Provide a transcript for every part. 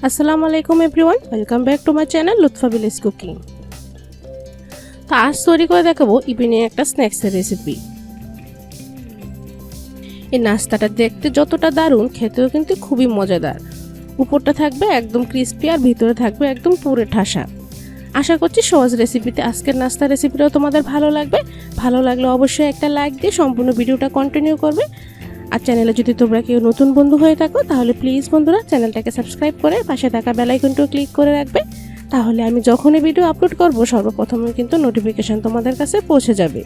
আসসালামু আলাইকুম everyone, welcome back to my channel Lutfa village cooking. তো আজ তৈরি করে দেখাবো ইভিনিং একটা স্ন্যাক্সের রেসিপি। এই নাস্তাটা দেখতে যতটা দারুণ, খেতেও কিন্তু খুবই মজাদার। উপরটা থাকবে একদম ক্রিস্পি আর ভিতরে থাকবে একদম পুরে ঠাসা। আশা করছি সহজ রেসিপিতে আজকের নাস্তা রেসিপিটাও তোমাদের ভালো লাগবে। ভালো লাগলে অবশ্যই একটা লাইক দিয়ে সম্পূর্ণ ভিডিওটা কন্টিনিউ করবে। আর চ্যানেলে যদি তোমরা কেউ নতুন বন্ধু হয়ে থাকো তাহলে প্লিজ বন্ধুরা চ্যানেলটাকে সাবস্ক্রাইব করে পাশে থাকা বেল আইকনটাও ক্লিক করে রাখবে। তাহলে আমি যখনই ভিডিও আপলোড করব সর্বপ্রথমে কিন্তু নোটিফিকেশন তোমাদের কাছে পৌঁছে যাবে।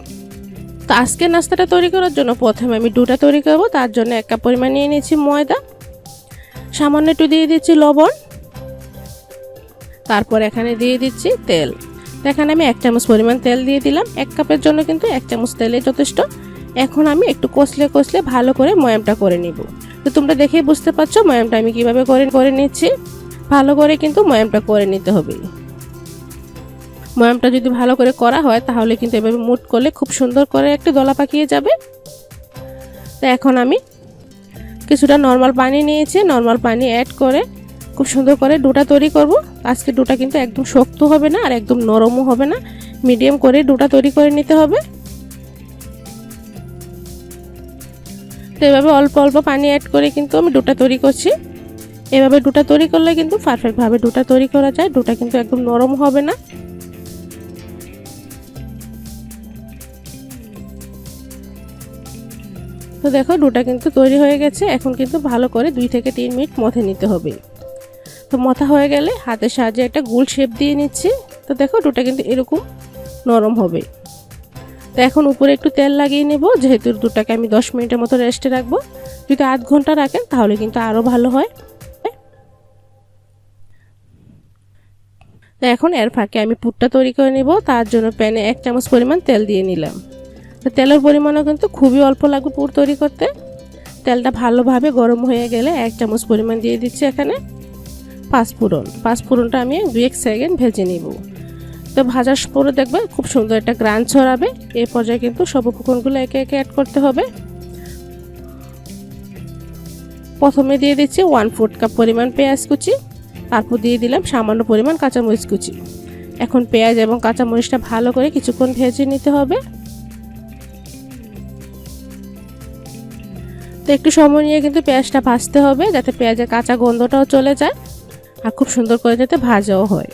তো আজকের নাস্তাটা তৈরি করার জন্য প্রথমে আমি ডোটা তৈরি করব। তার জন্য 1 কাপ পরিমাণ নিয়ে নিয়েছি ময়দা, সামান্য একটু দিয়ে দিচ্ছি লবণ, তারপর এখানে দিয়ে দিচ্ছি তেল। এখানে আমি 1 চামচ পরিমাণ তেল দিয়ে দিলাম। 1 কাপের জন্য কিন্তু 1 চামচ তেলে যথেষ্ট। এখন আমি একটু কষলে ভালো করে ময়ামটা করে নিব। তো তোমরা দেখেই বুঝতে পারছো ময়ামটা আমি কিভাবে করে নিচ্ছি। ভালো করে কিন্তু ময়ামটা করে নিতে হবে। ময়ামটা যদি ভালো করে করা হয় তাহলে কিন্তু এভাবে মুট করলে খুব সুন্দর করে একটু দলা পাকিয়ে যাবে। তো এখন আমি কিছুটা নরমাল পানি নিয়েছি। নরমাল পানি অ্যাড করে খুব সুন্দর করে ডোটা তৈরি করব। আজকে ডোটা কিন্তু একদম শক্ত হবে না আর একদম নরমও হবে না, মিডিয়াম করে ডোটা তৈরি করে নিতে হবে। তো এভাবে অল্প অল্প পানি অ্যাড করে কিন্তু আমি ডোটা তৈরি করছি। এভাবে ডোটা তৈরি করলে কিন্তু পারফেক্টভাবে ডোটা তৈরি করা যায়। ডোটা কিন্তু একদম নরম হবে না। তো দেখো ডোটা কিন্তু তৈরি হয়ে গেছে। এখন কিন্তু ভালো করে 2 থেকে 3 মিনিট মথে নিতে হবে। তো মথা হয়ে গেলে হাতের সাহায্যে একটা গোল শেপ দিয়ে নিচ্ছি। তো দেখো ডোটা কিন্তু এরকম নরম হবে। তো এখন উপরে একটু তেল লাগিয়ে নেব, যেহেতু ডোটাকে আমি 10 মিনিটের মতো রেস্টে রাখবো। যদি আধ ঘন্টা রাখেন তাহলে কিন্তু আরও ভালো হয়। তো এখন এর ফাঁকে আমি পুরটা তৈরি করে নেব। তার জন্য প্যানে 1 চামচ পরিমাণ তেল দিয়ে নিলাম। তো তেলের পরিমাণও কিন্তু খুবই অল্প লাগবে পুর তৈরি করতে। তেলটা ভালোভাবে গরম হয়ে গেলে 1 চামচ পরিমাণ দিয়ে দিচ্ছি এখানে পাঁচফোড়নটা আমি 2-1 সেকেন্ড ভেজে নিব। তো ভাজার পরে দেখবে খুব সুন্দর একটা গ্রান ছড়াবে। এই পর্যায়ে কিন্তু সব উপকরণগুলো একে একে অ্যাড করতে হবে। প্রথমে দিয়ে দিচ্ছি 1/4 কাপ পরিমাণ পেঁয়াজ কুচি, তারপর দিয়ে দিলাম সামান্য পরিমাণ কাঁচামরিচ কুচি। এখন পেঁয়াজ এবং কাঁচামরিচটা ভালো করে কিছুক্ষণ ভেজে নিতে হবে। তো একটু সময় নিয়ে কিন্তু পেঁয়াজটা ভাজতে হবে, যাতে পেঁয়াজের কাঁচা গন্ধটাও চলে যায় আর খুব সুন্দর করে যাতে ভাজাও হয়।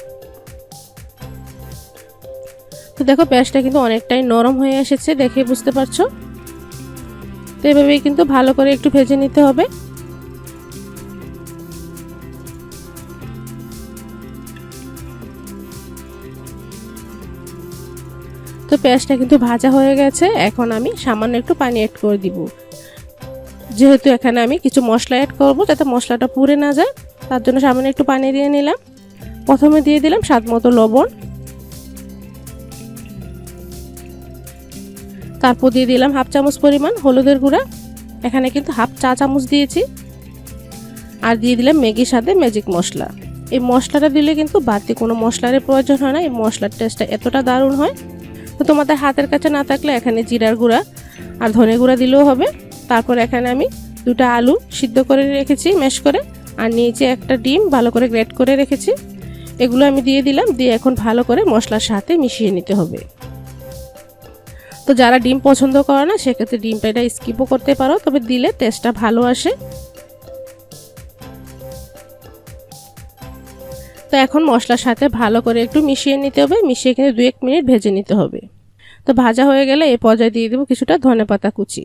তো দেখো পেঁয়াজটা কিন্তু অনেকটাই নরম হয়ে এসেছে, দেখে বুঝতে পারছো। তো এভাবেই কিন্তু ভালো করে একটু ভেজে নিতে হবে। তো পেঁয়াজটা কিন্তু ভাজা হয়ে গেছে। এখন আমি সামান্য একটু পানি অ্যাড করে দিব, যেহেতু এখানে আমি কিছু মশলা অ্যাড করব যাতে মশলাটা পুড়ে না যায়। তার জন্য সামান্য একটু পানি দিয়ে নিলাম। প্রথমে দিয়ে দিলাম স্বাদমতো লবণ, তারপর দিয়ে দিলাম 1/2 চামচ পরিমাণ হলুদের গুঁড়া। এখানে কিন্তু 1/2 চা চামচ দিয়েছি। আর দিয়ে দিলাম ম্যাগির সাথে ম্যাজিক মশলা। এই মশলাটা দিলে কিন্তু বাড়তি কোনো মশলার প্রয়োজন হয় না। এই মশলার টেস্টটা এতটা দারুণ হয়। তো তোমাদের হাতের কাছে না থাকলে এখানে জিরার গুঁড়া আর ধনে গুঁড়া দিলেও হবে। তারপর এখানে আমি 2টা আলু সিদ্ধ করে রেখেছি ম্যাশ করে, আর নিচে একটা ডিম ভালো করে গ্রেট করে রেখেছি। এগুলো আমি দিয়ে দিলাম। দিয়ে এখন ভালো করে মশলার সাথে মিশিয়ে নিতে হবে। তো যারা ডিম পছন্দ করে না সেক্ষেত্রে ডিমটা এটা স্কিপও করতে পারো, তবে দিলে টেস্টটা ভালো আসে। তো এখন মশলার সাথে ভালো করে একটু মিশিয়ে নিতে হবে। মিশিয়ে কিন্তু 2-1 মিনিট ভেজে নিতে হবে। তো ভাজা হয়ে গেলে এই পর্যায়ে দিয়ে দেবো কিছুটা ধনেপাতা কুচি।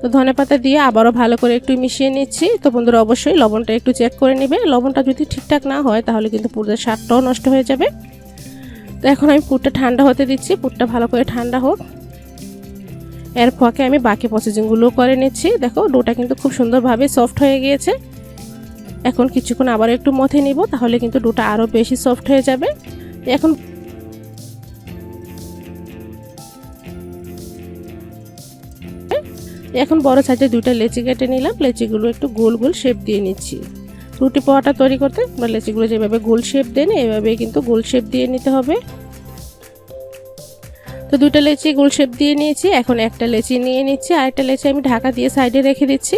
তো ধনেপাতা দিয়ে আবারও ভালো করে একটু মিশিয়ে নিচ্ছি। তো বন্ধুরা অবশ্যই লবণটা একটু চেক করে নেবে। লবণটা যদি ঠিকঠাক না হয় তাহলে কিন্তু পুরের স্বাদটাও নষ্ট হয়ে যাবে। তো এখন আমি পুরটা ঠান্ডা হতে দিচ্ছি। পুরটা ভালো করে ঠান্ডা হোক। এর ফাঁকে আমি বাকি প্রসেসিংগুলো করে নিচ্ছি। দেখো ডোটা কিন্তু খুব সুন্দরভাবে সফট হয়ে গিয়েছে। এখন কিছুক্ষণ আবার একটু মথে নিব, তাহলে কিন্তু ডোটা আরও বেশি সফট হয়ে যাবে। এখন বড় সাইজে 2টা লেচি কেটে নিলাম। লেচিগুলো একটু গোল গোল শেপ দিয়ে নিচ্ছি। রুটি পোহাটা তৈরি করতে আমরা লেচিগুলো যেভাবে গোল শেপ দেন এইভাবে কিন্তু গোল শেপ দিয়ে নিতে হবে। তো 2টা লেচি গোল শেপ দিয়ে নিয়েছি। এখন একটা লেচি নিয়ে নিচ্ছি, আরেকটা লেচি আমি ঢাকা দিয়ে সাইডে রেখে দিচ্ছি।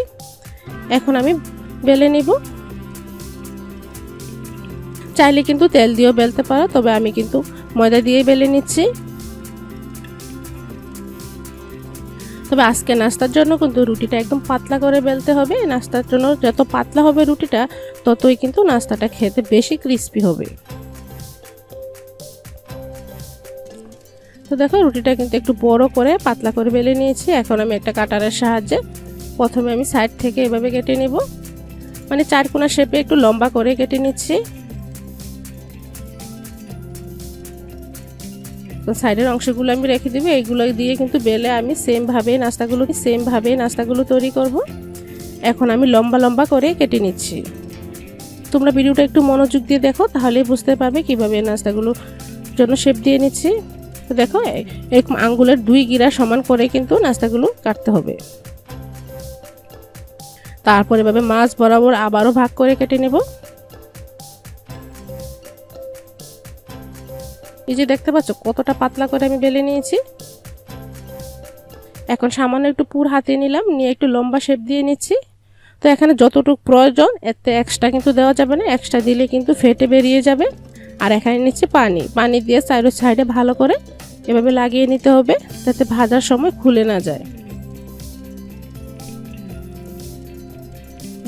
এখন আমি বেলে নিব। চাইলে কিন্তু তেল দিয়েও বেলতে পারো, তবে আমি কিন্তু ময়দা দিয়ে বেলে নিচ্ছি। তবে আজকে নাস্তার জন্য কিন্তু রুটিটা একদম পাতলা করে বেলতে হবে। নাস্তার জন্য যত পাতলা হবে রুটিটা, ততই কিন্তু নাস্তাটা খেতে বেশি ক্রিস্পি হবে। তো দেখো রুটিটা কিন্তু একটু বড় করে পাতলা করে বেলে নিয়েছি। এখন আমি একটা কাটারের সাহায্যে প্রথমে আমি সাইড থেকে এভাবে কেটে নেব, মানে চারকোনা শেপে একটু লম্বা করে কেটে নিচ্ছি। তো সাইডের অংশগুলো আমি রেখে দিব, এইগুলো দিয়ে কিন্তু বেলে আমি সেম ভাবে নাস্তাগুলো তৈরি করব। এখন আমি লম্বা লম্বা করে কেটে নিচ্ছি। তোমরা ভিডিওটা একটু মনোযোগ দিয়ে দেখো, তাহলেই বুঝতে পারবে কিভাবে নাস্তাগুলোর জন্য শেপ দিয়ে নিচ্ছি। তো দেখো এরকম আঙ্গুলের 2 গিরা সমান করে কিন্তু নাস্তাগুলো কাটতে হবে। তারপর এভাবে মাছ বরাবর আবারও ভাগ করে কেটে নেব। এই যে দেখতে পাচ্ছ কতটা পাতলা করে আমি বেলে নিয়েছি। এখন সামান্য একটু পুর হাতে নিলাম, নিয়ে একটু লম্বা শেপ দিয়ে নিচ্ছি। তো এখানে যতটুকু প্রয়োজন, এতে এক্সট্রা কিন্তু দেওয়া যাবে না, এক্সট্রা দিলে কিন্তু ফেটে বেরিয়ে যাবে। আর এখানে নিচ্ছি পানি দিয়ে সাইডে ভালো করে এভাবে লাগিয়ে নিতে হবে, যাতে ভাজার সময় খুলে না যায়।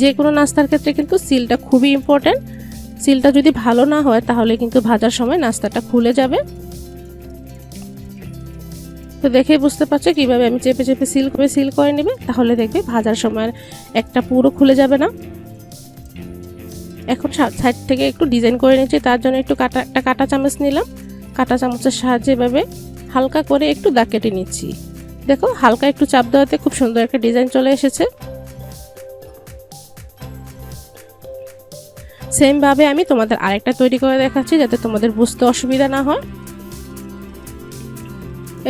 যে কোনো নাস্তার ক্ষেত্রে কিন্তু সিলটা খুবই ইম্পর্টেন্ট। সিলটা যদি ভালো না হয় তাহলে কিন্তু ভাজার সময় নাস্তাটা খুলে যাবে। তো দেখেই বুঝতে পারছো কিভাবে আমি চেপে চেপে সিল করে নেবে, তাহলে দেখবে ভাজার সময় একটা পুরো খুলে যাবে না। এখন সাইড থেকে একটু ডিজাইন করে নিচ্ছি, তার জন্য একটু কাটা চামচ নিলাম। কাটা চামচের সাহায্যে এভাবে হালকা করে একটু দাগ কেটে নিচ্ছি। দেখো হালকা একটু চাপ দেওয়াতে খুব সুন্দর একটা ডিজাইন চলে এসেছে। সেম ভাবে আমি তোমাদের আরেকটা তৈরি করে দেখাচ্ছি, যাতে তোমাদের বুঝতে অসুবিধা না হয়।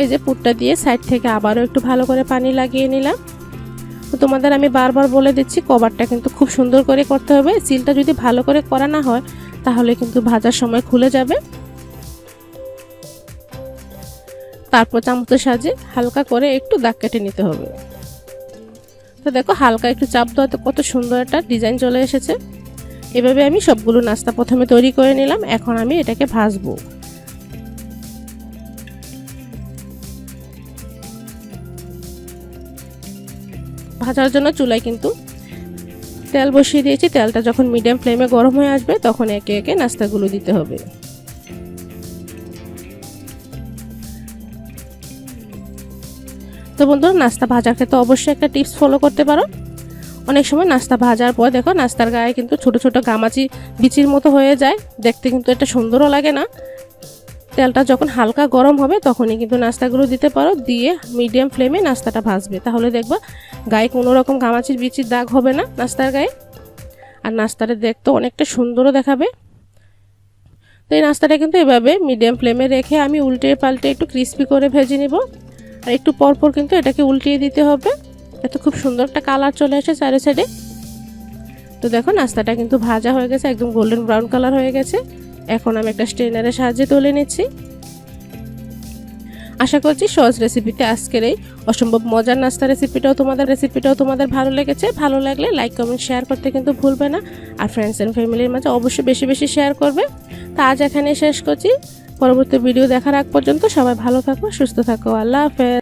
এই যে পুরটা দিয়ে সাইড থেকে আবারও একটু ভালো করে পানি লাগিয়ে নিলাম। তো তোমাদের আমি বারবার বলে দিচ্ছি, কভারটা কিন্তু খুব সুন্দর করে করতে হবে। সিলটা যদি ভালো করে করা না হয় তাহলে কিন্তু ভাজার সময় খুলে যাবে। তারপর চামচের সাহায্যে হালকা করে একটু দাগ কেটে নিতে হবে। তো দেখো হালকা একটু চাপ দেওয়াতে কত সুন্দর একটা ডিজাইন চলে এসেছে। এভাবে আমি সবগুলো নাস্তা প্রথমে তৈরি করে নিলাম। এখন আমি এটাকে ভাজবো। ভাজার জন্য চুলায় কিন্তু তেল বসিয়ে দিয়েছি। তেলটা যখন মিডিয়াম ফ্লেমে গরম হয়ে আসবে তখন একে একে নাস্তাগুলো দিতে হবে। তো বন্ধুরা, নাস্তা ভাজার ক্ষেত্রে অবশ্যই একটা টিপস ফলো করতে পারো। অনেক সময় নাস্তা ভাজার পর দেখো নাস্তার গায়ে কিন্তু ছোট ছোট গামাচি বিচির মতো হয়ে যায়, দেখতে কিন্তু এটা সুন্দরও লাগে না। তেলটা যখন হালকা গরম হবে তখনই কিন্তু নাস্তাগুলো দিতে পারো, দিয়ে মিডিয়াম ফ্লেমে নাস্তাটা ভাজবে। তাহলে দেখবা গায়ে কোনো রকম গামাচির বিচির দাগ হবে না নাস্তার গায়ে, আর নাস্তাটা দেখতে অনেকটা সুন্দরও দেখাবে। তো এই নাস্তাটা কিন্তু এভাবে মিডিয়াম ফ্লেমে রেখে আমি উল্টে পাল্টে একটু ক্রিস্পি করে ভেজে নিব। আর একটু পরপর কিন্তু এটাকে উল্টিয়ে দিতে হবে, এতে খুব সুন্দর একটা কালার চলে আসে চারি সাইডে। তো দেখো নাস্তাটা কিন্তু ভাজা হয়ে গেছে, একদম গোল্ডেন ব্রাউন কালার হয়ে গেছে। এখন আমি একটা স্ট্রেনারের সাহায্যে তুলে নিচ্ছি। আশা করছি সহজ রেসিপিতে আজকের এই অসম্ভব মজার নাস্তা রেসিপিটাও তোমাদের ভালো লেগেছে। ভালো লাগলে লাইক কমেন্ট শেয়ার করতে কিন্তু ভুলবে না, আর ফ্রেন্ডস এন্ড ফ্যামিলির মাঝে অবশ্যই বেশি বেশি শেয়ার করবে। তা আজ এখানে শেষ করছি। পরবর্তী ভিডিও দেখার আগ পর্যন্ত সবাই ভালো থাকো, সুস্থ থাকো। আল্লাহ হাফেজ।